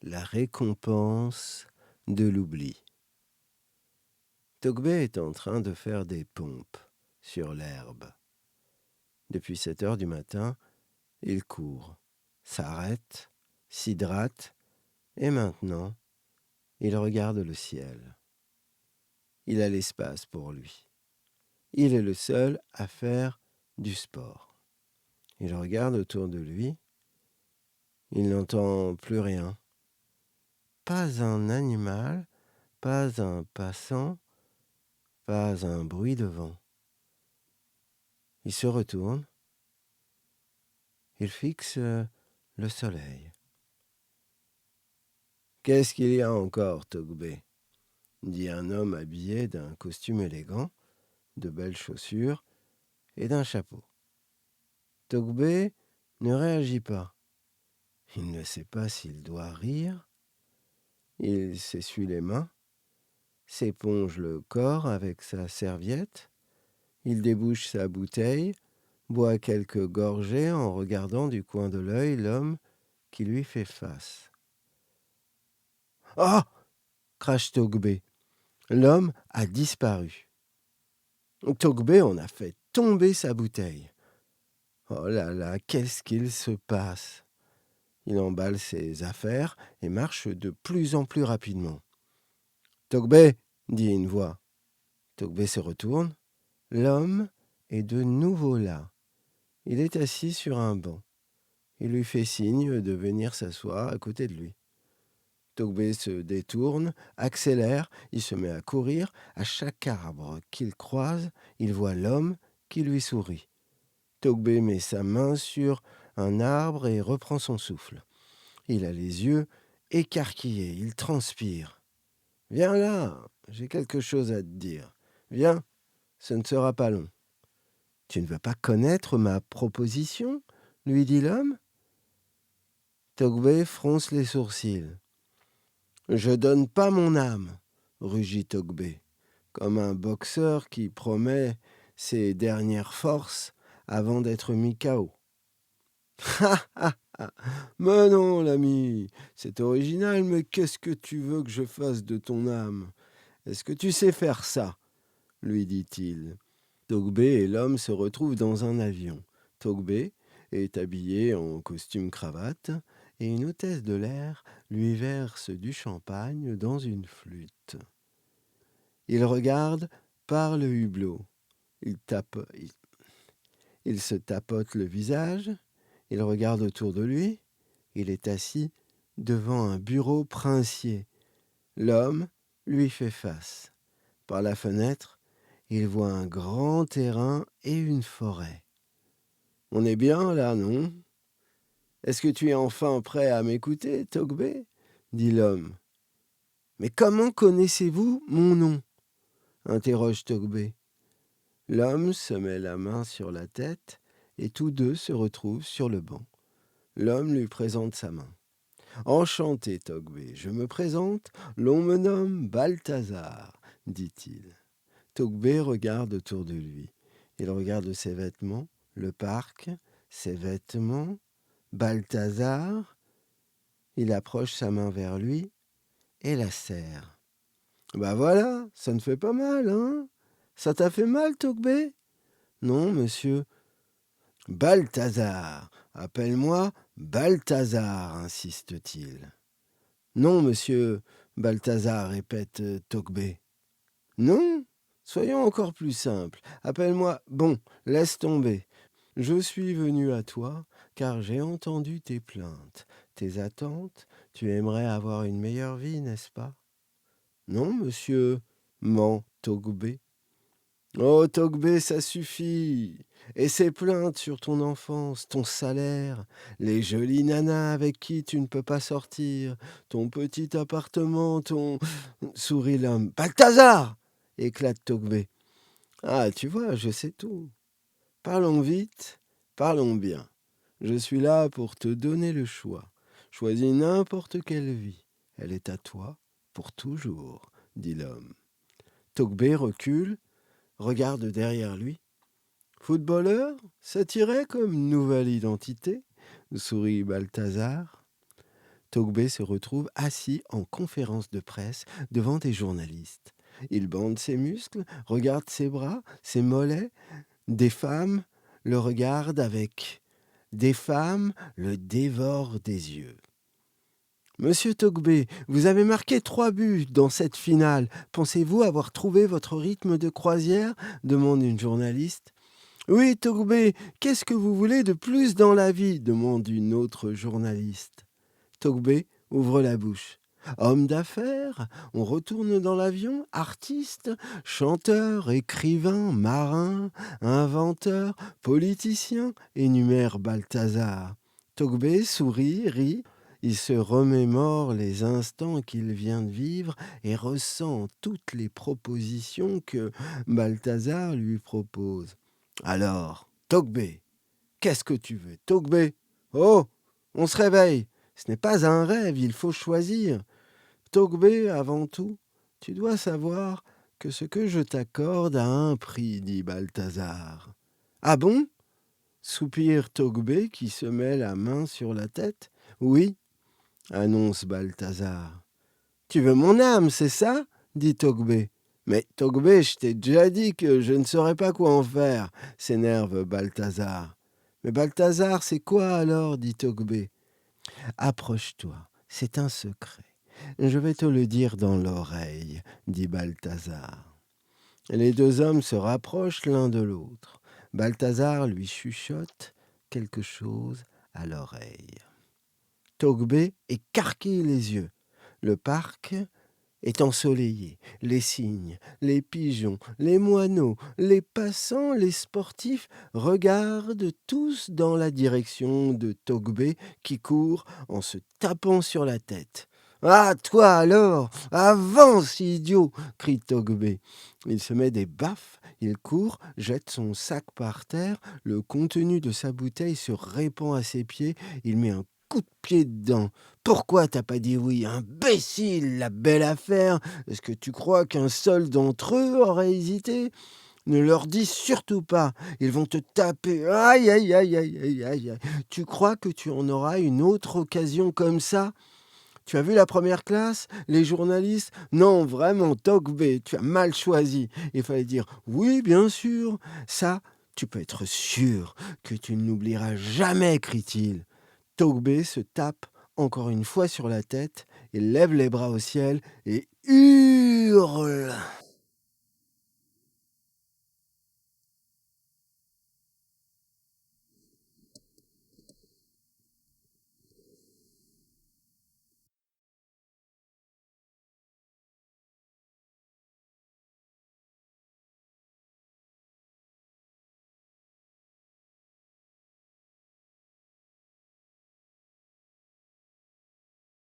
La récompense de l'oubli. Togbé est en train de faire des pompes sur l'herbe. Depuis 7 heures du matin, il court, s'arrête, s'hydrate et maintenant, il regarde le ciel. Il a l'espace pour lui. Il est le seul à faire du sport. Il regarde autour de lui. Il n'entend plus rien. Pas un animal, pas un passant, pas un bruit de vent. Il se retourne. Il fixe le soleil. « Qu'est-ce qu'il y a encore, Togbé ?» dit un homme habillé d'un costume élégant, de belles chaussures et d'un chapeau. Togbé ne réagit pas. Il ne sait pas s'il doit rire. Il s'essuie les mains, s'éponge le corps avec sa serviette. Il débouche sa bouteille, boit quelques gorgées en regardant du coin de l'œil l'homme qui lui fait face. « Ah !» crache Togbé. L'homme a disparu. Togbé en a fait tomber sa bouteille. Oh là là, qu'est-ce qu'il se passe ? Il emballe ses affaires et marche de plus en plus rapidement. « Togbé !» dit une voix. Togbé se retourne. L'homme est de nouveau là. Il est assis sur un banc. Il lui fait signe de venir s'asseoir à côté de lui. Togbé se détourne, accélère, il se met à courir. À chaque arbre qu'il croise, il voit l'homme qui lui sourit. Togbé met sa main sur un arbre et reprend son souffle. Il a les yeux écarquillés, il transpire. « Viens là, j'ai quelque chose à te dire. Viens, ce ne sera pas long. »« Tu ne veux pas connaître ma proposition ?» lui dit l'homme. Togbé fronce les sourcils. « Je donne pas mon âme, » rugit Togbé, comme un boxeur qui promet ses dernières forces avant d'être mis KO. « Ha ha ha ! Mais non, l'ami, c'est original, mais qu'est-ce que tu veux que je fasse de ton âme ? Est-ce que tu sais faire ça ?» lui dit-il. Togbé et l'homme se retrouvent dans un avion. Togbé est habillé en costume-cravate et une hôtesse de l'air lui verse du champagne dans une flûte. Il regarde par le hublot. Il se tapote le visage. Il regarde autour de lui. Il est assis devant un bureau princier. L'homme lui fait face. Par la fenêtre, il voit un grand terrain et une forêt. « On est bien là, non ? Est-ce que tu es enfin prêt à m'écouter, Togbé ?» dit l'homme. « Mais comment connaissez-vous mon nom ?» interroge Togbé. L'homme se met la main sur la tête et tous deux se retrouvent sur le banc. L'homme lui présente sa main. « Enchanté, Togbé, je me présente, l'on me nomme Balthazar, » dit-il. Togbé regarde autour de lui. Il regarde ses vêtements, le parc, ses vêtements. Balthazar, il approche sa main vers lui et la serre. « Bah voilà, ça ne fait pas mal, hein ? Ça t'a fait mal, Togbé ? » ?»« Non, monsieur. »« Balthazar, appelle-moi Balthazar, insiste-t-il. »« Non, monsieur. » Balthazar répète Togbé. « Non ? Soyons encore plus simples. Appelle-moi... Bon, laisse tomber. Je suis venu à toi car j'ai entendu tes plaintes, tes attentes. Tu aimerais avoir une meilleure vie, n'est-ce pas ? » ?»« Non, monsieur. » ment Togbé. « Oh, Togbé, ça suffit. Et ces plaintes sur ton enfance, ton salaire, les jolies nanas avec qui tu ne peux pas sortir, ton petit appartement, ton... » sourit l'homme. « Balthazar !» éclate Togbé. « Ah, tu vois, je sais tout. Parlons vite, parlons bien. Je suis là pour te donner le choix. Choisis n'importe quelle vie. Elle est à toi pour toujours, » dit l'homme. Togbé recule, regarde derrière lui. « Footballeur, ça t'irait comme nouvelle identité ?» sourit Balthazar. Togbé se retrouve assis en conférence de presse devant des journalistes. Il bande ses muscles, regarde ses bras, ses mollets. Des femmes le regardent avec... Des femmes le dévorent des yeux. Monsieur Togbé, vous avez marqué 3 buts dans cette finale. Pensez-vous avoir trouvé votre rythme de croisière demande une journaliste. Oui, Togbé, qu'est-ce que vous voulez de plus dans la vie demande une autre journaliste. Togbé ouvre la bouche. Homme d'affaires, on retourne dans l'avion, artiste, chanteur, écrivain, marin, inventeur, politicien, énumère Balthazar. Togbé sourit, rit. Il se remémore les instants qu'il vient de vivre et ressent toutes les propositions que Balthazar lui propose. Alors, Togbé, qu'est-ce que tu veux, Togbé? Oh, on se réveille. Ce n'est pas un rêve, il faut choisir. Togbé, avant tout, tu dois savoir que ce que je t'accorde a un prix, dit Balthazar. Ah bon? Soupire Togbé qui se met la main sur la tête. Oui, annonce Balthazar. Tu veux mon âme, c'est ça? Dit Togbé. Mais Togbé, je t'ai déjà dit que je ne saurais pas quoi en faire, s'énerve Balthazar. Mais Balthazar, c'est quoi alors? Dit Togbé. Approche-toi, c'est un secret. Je vais te le dire dans l'oreille, dit Balthazar. Les deux hommes se rapprochent l'un de l'autre. Balthazar lui chuchote quelque chose à l'oreille. Togbé écarquille les yeux. Le parc est ensoleillé. Les cygnes, les pigeons, les moineaux, les passants, les sportifs regardent tous dans la direction de Togbé qui court en se tapant sur la tête. « Ah, toi alors! Avance, idiot !» crie Togbé. Il se met des baffes, il court, jette son sac par terre, le contenu de sa bouteille se répand à ses pieds, il met un coup de pied dedans. Pourquoi t'as pas dit oui, imbécile, la belle affaire? Est-ce que tu crois qu'un seul d'entre eux aurait hésité? Ne leur dis surtout pas, ils vont te taper. Aïe, aïe, aïe, aïe, aïe, aïe, aïe. Tu crois que tu en auras une autre occasion comme ça? Tu as vu la première classe? Les journalistes? Non, vraiment, Togbé, tu as mal choisi. Il fallait dire oui, bien sûr. Ça, tu peux être sûr que tu ne l'oublieras jamais, crie-t-il. Togbé se tape encore une fois sur la tête, il lève les bras au ciel et hurle.